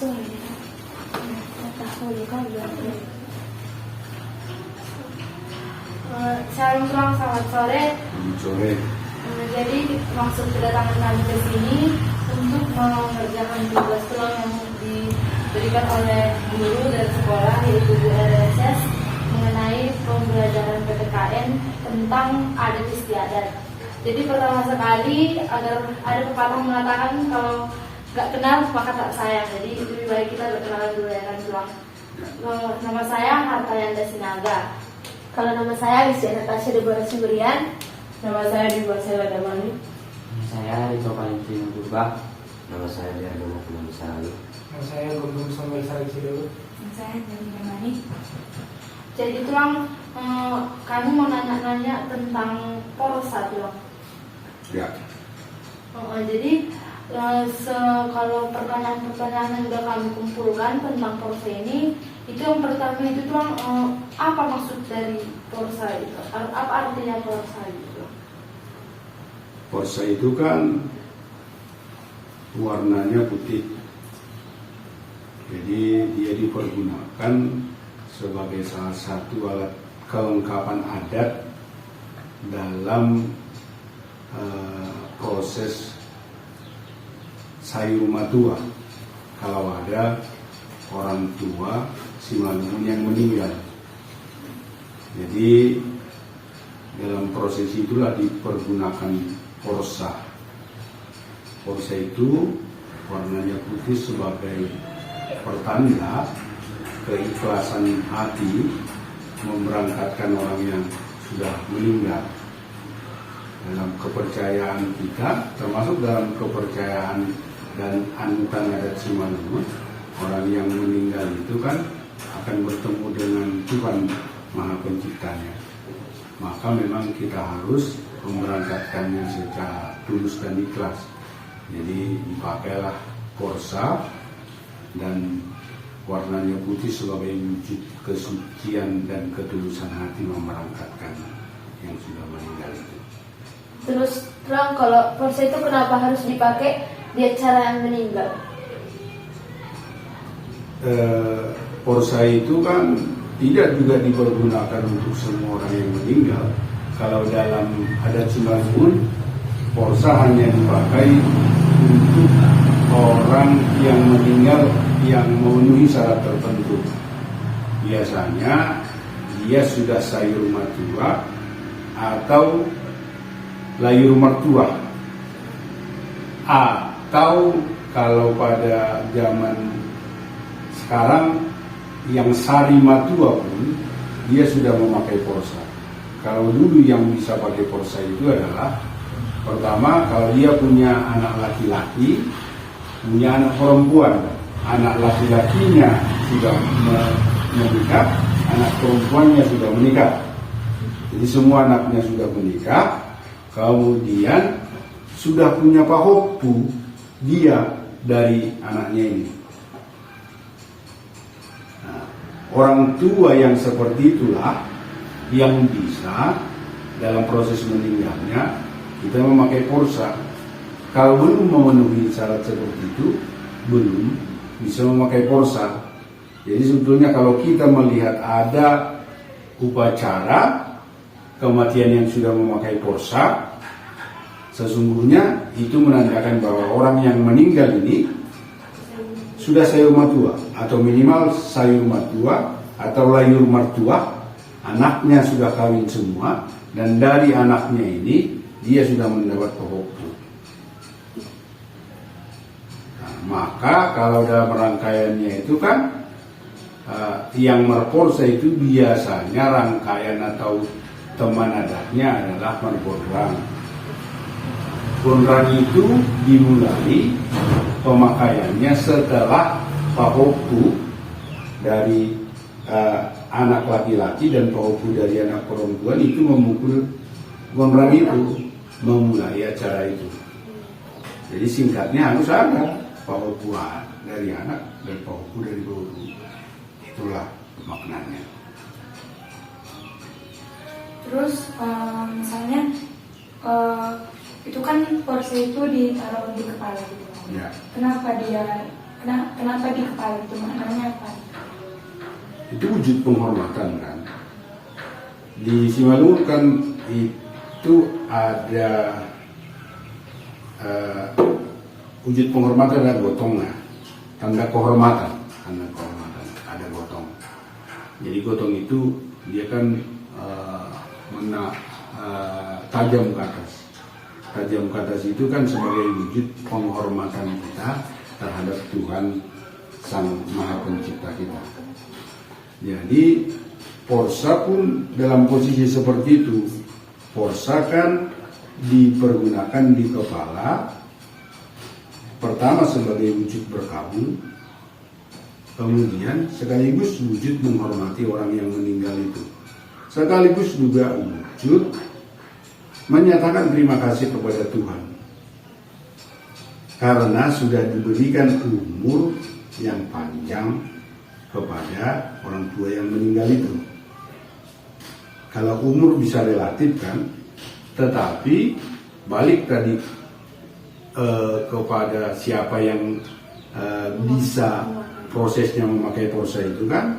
Shalom, selamat sore. Sore. Jadi maksud kedatangan kami ke sini untuk mengerjakan tugas tulang yang diberikan oleh guru dari sekolah, yaitu Bu RSS, mengenai pembelajaran PPKN tentang adat istiadat. Jadi pertama sekali, agar ada pepatah mengatakan kalau nggak kenal maka tak sayang. Jadi lebih baik kita berkenalan dulu ya kan tulang. Nama saya Hartayanda Sinaga. Kalau nama saya Lisya Natasha Deborah Siburian. Nama saya Dibasela Damani. Saya Ito Valentino Purba. Nama saya Diardo Makunan Sari. Nama saya Gundung Samuel Sari Sidowo. Nama saya Dani Damani. Jadi tulang, kamu mau nanya-nanya tentang porsa tulang. Ya. Jadi kalau pertanyaan-pertanyaan yang sudah kami kumpulkan tentang porsa ini, itu yang pertama itu tulang, apa maksud dari porsa itu? Apa artinya porsa itu? Porsa itu kan warnanya putih. Jadi dia dipergunakan sebagai salah satu alat kelengkapan adat dalam proses sayur matua kalau ada orang tua si Malumun yang meninggal. Jadi dalam proses itulah dipergunakan porsa. Porsa itu warnanya putih sebagai pertanda keikhlasan hati memberangkatkan orang yang sudah meninggal. Dalam kepercayaan kita, termasuk dalam kepercayaan dan anutan adat Simalungun, orang yang meninggal itu kan akan bertemu dengan Tuhan Maha Penciptanya. Maka memang kita harus memberangkatkannya secara tulus dan ikhlas. Jadi dipakailah porsa dan warnanya putih sebagai wujud kesucian dan ketulusan hati memberangkatkan yang sudah meninggal itu. Terus terang, kalau porsa itu kenapa harus dipakai di acara yang meninggal? Porsa itu kan tidak juga dipergunakan untuk semua orang yang meninggal. Kalau dalam adat Simalungun, porsa hanya dipakai untuk orang yang meninggal yang memenuhi syarat tertentu. Biasanya dia sudah sayur matua atau layur mertua, atau kalau pada zaman sekarang yang sari matua pun dia sudah memakai porsa. Kalau dulu yang bisa pakai porsa itu adalah pertama, kalau dia punya anak laki-laki, punya anak perempuan, anak laki-lakinya sudah menikah, anak perempuannya sudah menikah. Jadi semua anaknya sudah menikah. Kemudian sudah punya pahopu dia dari anaknya ini. Nah, orang tua yang seperti itulah yang bisa dalam proses meninggalnya kita memakai porsa. Kalau belum memenuhi syarat seperti itu, belum bisa memakai porsa. Jadi sebetulnya kalau kita melihat ada upacara kematian yang sudah memakai porsa, sesungguhnya itu menandakan bahwa orang yang meninggal ini sudah sayur matua, atau minimal sayur matua atau layur mertua, anaknya sudah kawin semua, dan dari anaknya ini dia sudah mendapat pahopu. Nah, maka kalau dalam rangkaiannya itu kan yang merporsa itu biasanya rangkaian atau teman adatnya adalah merbonrang. Bonrang itu dimulai pemakaiannya setelah pahopu dari anak laki-laki dan pahopu dari anak perempuan itu memukul bonrang itu, memulai acara itu. Jadi singkatnya harus ada pahopuan dari anak dan pahopu dari pahopu. Itulah maknanya. Terus misalnya itu kan porsi itu ditaruh di kepala gitu. Ya. Kenapa dia Kenapa di kepala itu maknanya apa? Itu wujud penghormatan kan. Di Simalungun kan itu ada wujud penghormatan ada gotongnya, tanda kehormatan ada gotong. Jadi gotong itu dia kan tajam ke atas. Tajam ke atas itu kan sebagai wujud penghormatan kita terhadap Tuhan Sang Maha Pencipta kita. Jadi porsa pun dalam posisi seperti itu. Porsa kan dipergunakan di kepala, pertama sebagai wujud berkabung, kemudian sekaligus wujud menghormati orang yang meninggal itu, sekaligus juga wujud menyatakan terima kasih kepada Tuhan karena sudah diberikan umur yang panjang kepada orang tua yang meninggal itu. Kalau umur bisa relatif kan, tetapi balik tadi kepada siapa yang bisa prosesnya memakai porsa itu kan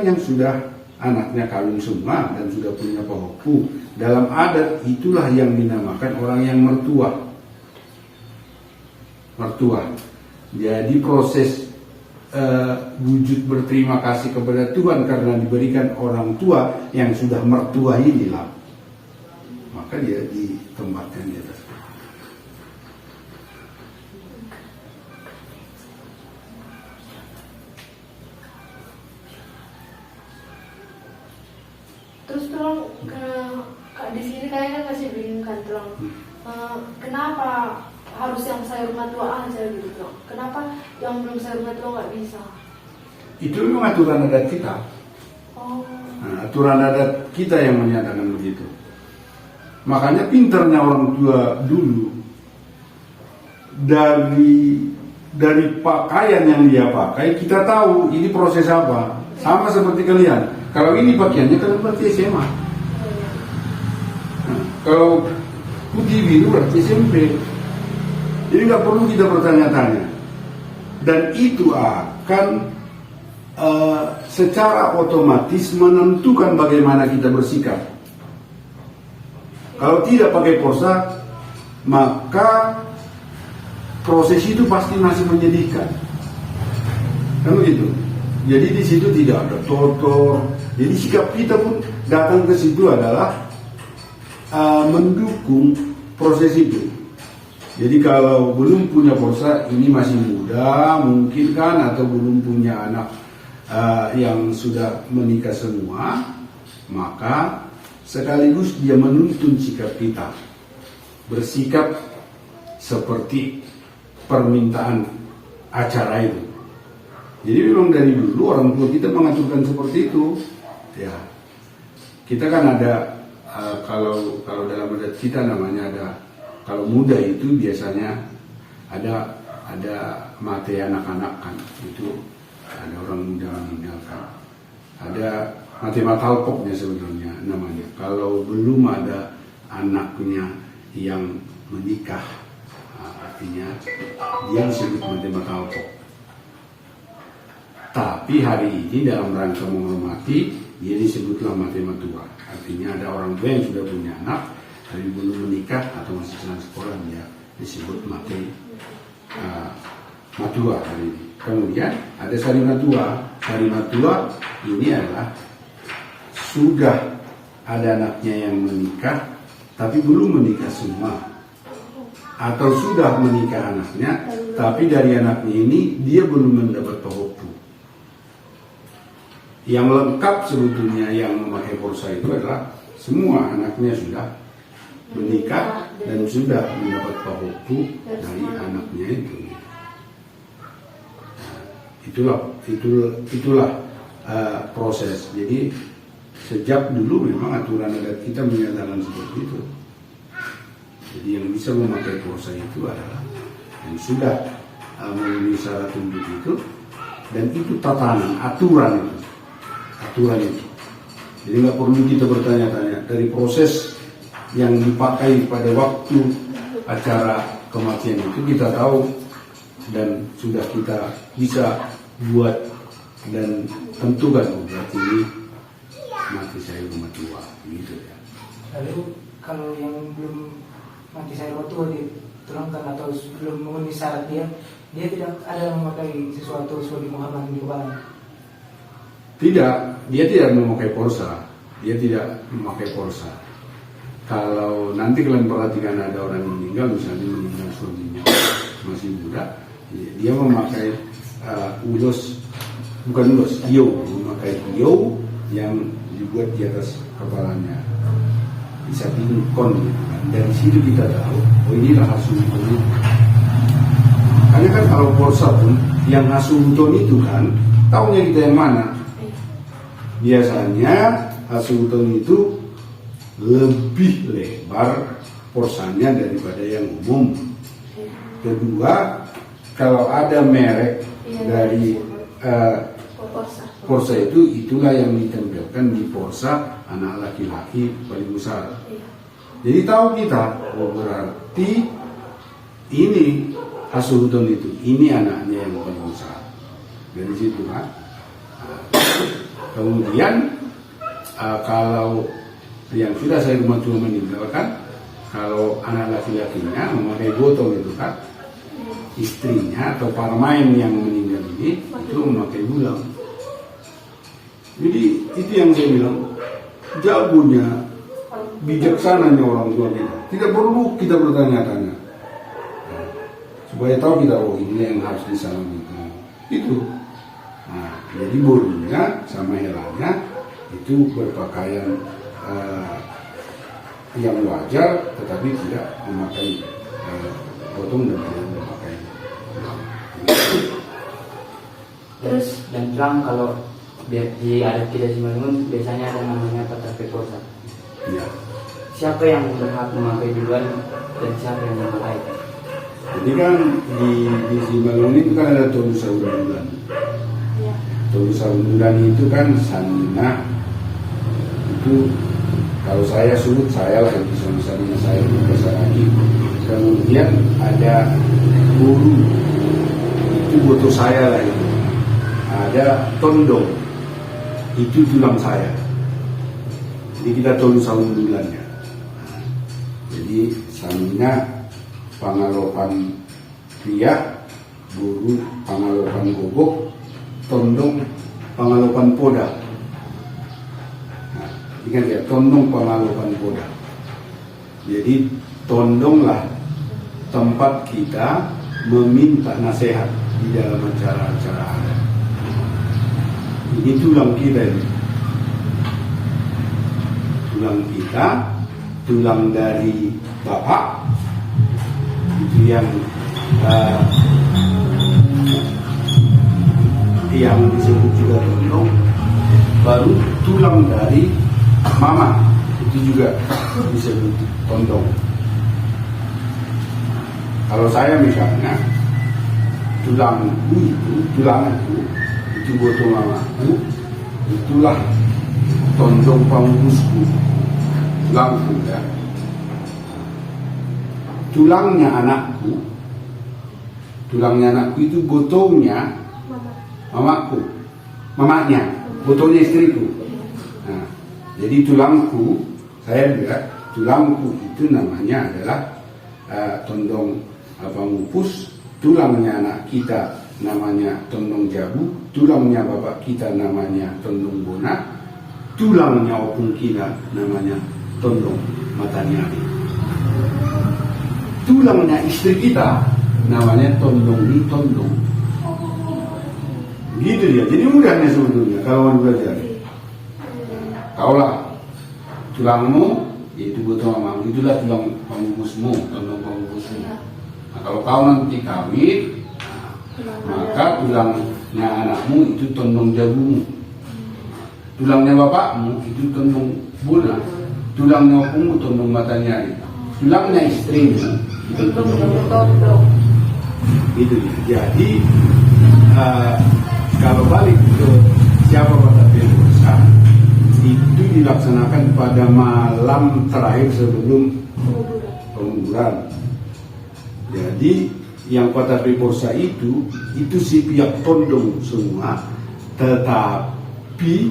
yang sudah anaknya kawin semua dan sudah punya pahopu. Dalam adat itulah yang dinamakan orang yang mertua. Jadi proses wujud berterima kasih kepada Tuhan karena diberikan orang tua yang sudah mertua inilah, maka dia ditempatkan di atas. Terus tolong di sini kayaknya masih bingungkan tolong. Kenapa harus yang saya rumah tua aja gitu tolong? Kenapa yang belum saya rumah tua nggak bisa? Itu memang aturan adat kita. Oh. Nah, aturan adat kita yang menyatakan begitu. Makanya pinternya orang tua dulu dari pakaian yang dia pakai kita tahu ini proses apa. Sama seperti kalian. Kalau ini pakaiannya kalian berarti SMA. Nah, kalau putih biru berarti SMP. Jadi nggak perlu kita bertanya-tanya. Dan itu akan secara otomatis menentukan bagaimana kita bersikap. Kalau tidak pakai porsa, maka proses itu pasti masih menyedihkan. Kan begitu. Jadi di situ tidak ada tortor. Jadi sikap kita pun datang ke situ adalah mendukung proses itu. Jadi kalau belum punya porsa, ini masih muda mungkin kan, atau belum punya anak yang sudah menikah semua, maka sekaligus dia menuntun sikap kita bersikap seperti permintaan acara itu. Jadi memang dari dulu orang tua kita mengaturkan seperti itu. Ya, kita kan ada kalau dalam adat kita namanya ada, kalau muda itu biasanya ada mati anak-anak kan, itu ada orang muda meninggalkan. Ada mati matalpoknya sebenarnya namanya. Kalau belum ada anaknya yang menikah, artinya dia disebut mati matalpok. Tapi hari ini dalam rangka menghormati, dia disebutlah mati matua. Artinya ada orang tua yang sudah punya anak, tapi belum menikah atau masih sedang sekolah, dia disebut mati matua hari ini. Kemudian ada sari matua. Sari matua ini adalah sudah ada anaknya yang menikah, tapi belum menikah semua. Atau sudah menikah anaknya, tapi dari anaknya ini dia belum mendapat pahopu. Yang lengkap sebetulnya yang memakai porsa itu adalah semua anaknya sudah menikah dan sudah mendapat pahopu dari anaknya itu. Itulah proses. Jadi sejak dulu memang aturan adat kita menyatakan seperti itu. Jadi yang bisa memakai porsa itu adalah yang sudah memenuhi syarat untuk itu, dan itu tatanan, aturan itu. Jadi nggak perlu kita bertanya-tanya dari proses yang dipakai pada waktu acara kematian itu, kita tahu dan sudah kita bisa buat dan tentukan berarti ini mati saya rumah tua gitu ya. Lalu kalau yang belum mati saya rumah tua diterangkan atau belum memenuhi syarat dia tidak ada memakai sesuatu sebagai penghormatan di kepala. Tidak, dia tidak memakai porsa. Dia tidak memakai porsa. Kalau nanti kalian perhatikan ada orang yang meninggal, misalnya meninggal suaminya masih muda, dia memakai ulos, bukan ulos, iyo, memakai iyo yang dibuat di atas kepalanya. Bisa kon gitu kan. Dari situ kita tahu, oh inilah Hasunton itu. Karena kan kalau porsa pun, yang Hasunton itu kan, tahunya kita yang mana? Biasanya Hasunton itu lebih lebar porsanya daripada yang umum. Kedua, kalau ada merek dari porsa itu, itulah yang ditempelkan di porsa anak laki-laki paling besar. Jadi tahu kita, oh berarti ini Hasunton itu, ini anaknya yang paling besar. Dari situ kan. Kemudian kalau yang sudah saya rumah tua meninggalkan, kalau anak laki-lakinya memakai gotong itu kan, istrinya atau parmain yang meninggal ini itu memakai bulang. Jadi itu yang saya bilang, jagonya, bijaksananya orang tua kita. Tidak perlu kita bertanya-tanya, supaya tahu kita, oh ini yang harus disalami itu. Nah, jadi borunya sama helanya itu berpakaian yang wajar, tetapi tidak memakai potong dan tidak memakai. Terus dan tulang kalau di adat kita Simalungun biasanya ada namanya patape porsa. Ya. Siapa yang berhak memakai duluan dan siapa yang memakai? Jadi kan di Simalungun itu kan ada tolu saudulan. Tolu saudulan itu kan sanina itu, kalau saya surut saya lah itu misalnya saya besar lagi. Kemudian ada buru itu botol saya lah itu. Ada tondong itu tulang saya. Jadi kita tolu saudulannya. Jadi sanina pangalopan pria, buru pangalopan gogok, tondong pangalopan poda. Nah, ingat ya, tondong pangalopan poda. Jadi tondonglah tempat kita meminta nasihat di dalam acara-acara adat. Ini tulang kita ini. Tulang kita, tulang dari bapak, itu yang disebut juga tondong. Baru tulang dari mama, itu juga disebut tondong. Kalau saya misalnya tulangku itu botol mamaku, itulah tondong pangusku, tulangku ya. Tulangnya anakku itu botolnya mamaku, mamanya, botolnya istriku. Nah, jadi tulangku, saya lihat tulangku itu namanya adalah tondong pangupus, tulangnya anak kita namanya tondong jabu, tulangnya bapak kita namanya tondong bona, tulangnya opung kita namanya tondong matanyari. Tulangnya istri kita namanya tondong ni tondong. Gitu dia. Jadi mudahnya sebetulnya kalau mau belajar. Kaulah tulangmu yaitu botol mamamu, itulah tulang pangupusmu, tondong pangupusmu. Nah, kalau kau nanti kawin, maka tulangnya anakmu itu tondong jabumu, tulangnya bapakmu itu tondong bola, tulangnya opungmu tondong matanyari, tulangnya istrimu itu tondong. Itu jadi kalau balik ke siapa patape porsa, itu dilaksanakan pada malam terakhir sebelum penguburan. Jadi yang pada Porsa itu si pihak tondong semua, tetapi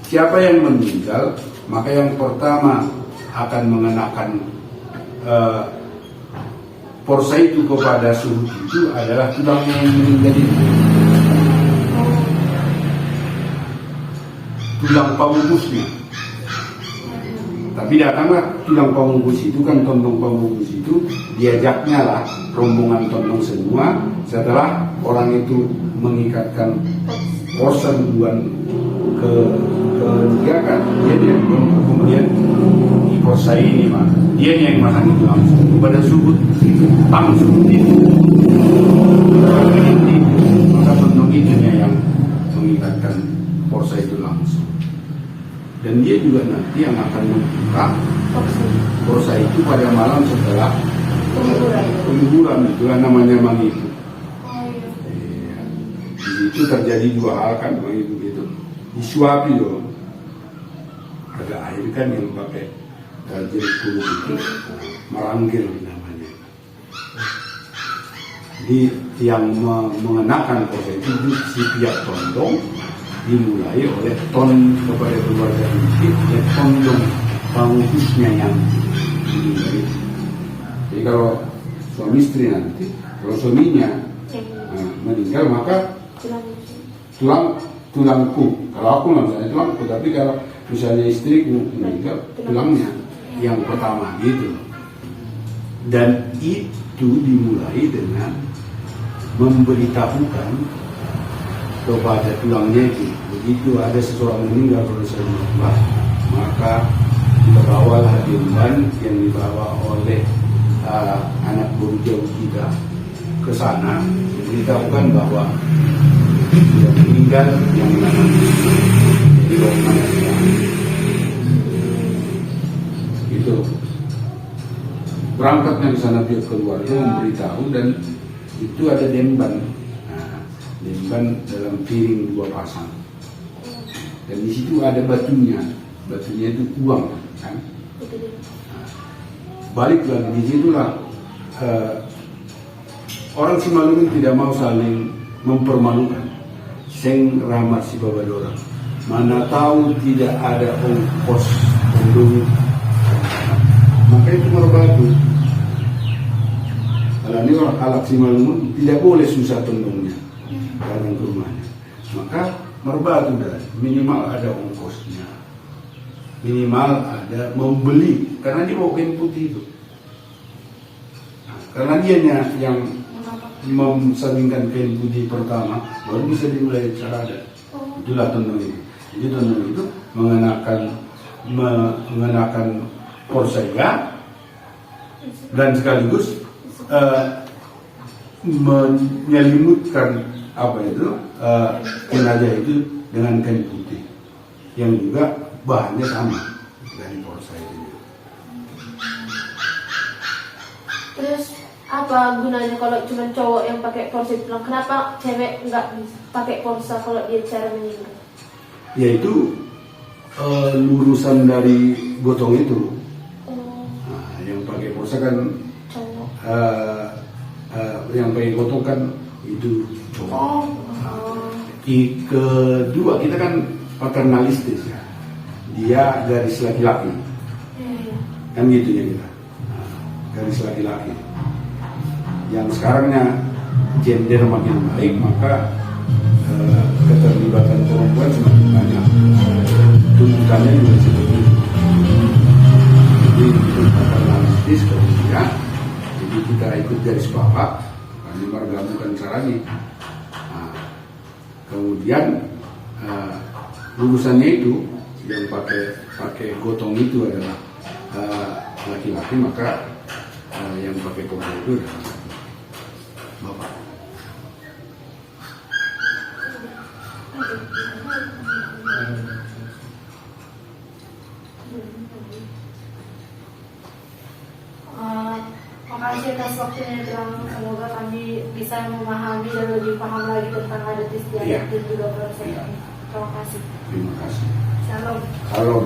siapa yang meninggal maka yang pertama akan mengenakan Porsa itu kepada suhu itu adalah tulangnya yang meninggal itu, tulang pamungkusnya. Tapi datanglah tulang pamungkus itu kan, tondong pamungkus itu diajaknya lah rombongan tondong semua setelah orang itu mengikatkan Porsa duluan ke dia kan, dia kemudian di Porsa ini mah dia yang masang itu langsung kepada suhu langsung itu, maka tondong itu yang mengikatkan Porsa itu langsung. Dan dia juga nanti yang akan membuka Porsa itu pada malam setelah penghiburan, itulah namanya manghibu. Ya. Di situ terjadi dua hal kan, manghibu itu disuapi loh, ada air kan yang pakai jeruk purut itu, meranggil namanya. Jadi yang mengenakan Porsa itu si pihak tondong, dimulai oleh kepada keluarga inti, oleh tondong pamungkusnya yang dimulai. Jadi kalau suami istri nanti, kalau suaminya meninggal maka tulangku, kalau aku misalnya tulangku, tapi kalau misalnya istriku meninggal, tulangnya yang pertama gitu. Dan itu dimulai dengan memberitahukan kepada tulangnya itu, begitu ada seseorang meninggal Rasulullah, maka dibawalah demban yang dibawa oleh anak buah jauh kita ke sana, diberitahukan bahwa sudah meninggal yang namanya di mana itu. Berangkatnya ke sana pihak keluarga memberitahu, dan itu ada demban. Demban dalam piring 2 pasang, dan di situ ada batunya itu uang kan. Balik lagi di situlah orang Simalungun tidak mau saling mempermalukan, seng rahmat si babadora, mana tahu tidak ada ongkos penduduk, maka itu merbatu. Kalau ini orang alak Simalungun tidak boleh susah tondongnya datang ke rumahnya, maka merbatu dah, minimal ada ongkosnya, minimal ada membeli, karena dia bawa kain putih itu, karena dia yang mensalingkan kain putih pertama, baru bisa dimulai cara adat. Itulah tondong itu. Jadi tondong itu mengenakan Porsa dan sekaligus menyelimutkan jenazah itu dengan kain putih yang juga bahannya sama dari Porsa itu. Terus apa gunanya kalau cuma cowok yang pakai Porsa pulang? Kenapa cewek nggak pakai Porsa kalau dia cara meninggal? Yaitu lurusan dari gotong itu. Nah, yang pakai Porsa kan Cowok. Yang pakai gotong kan itu cowok. Oh. Kedua, kita kan paternalistis ya, dia garis laki-laki, kan gitu ya kita, garis laki-laki. Yang sekarangnya gender makin baik, maka keterlibatan perempuan semakin banyak, tuntutannya juga seperti itu. Jadi itu paternalistis kemudian, jadi kita ikut garis bawah, kami marga bukan caranya. Kemudian lulusannya itu yang pakai gotong itu adalah laki-laki, maka yang pakai Porsa itu adalah bapak. Makasih atas waktunya Terang. Semoga kami bisa memahami dan lebih paham lagi tentang adat istiadat dan juga proses. Terima kasih. Terima kasih. Shalom. Shalom.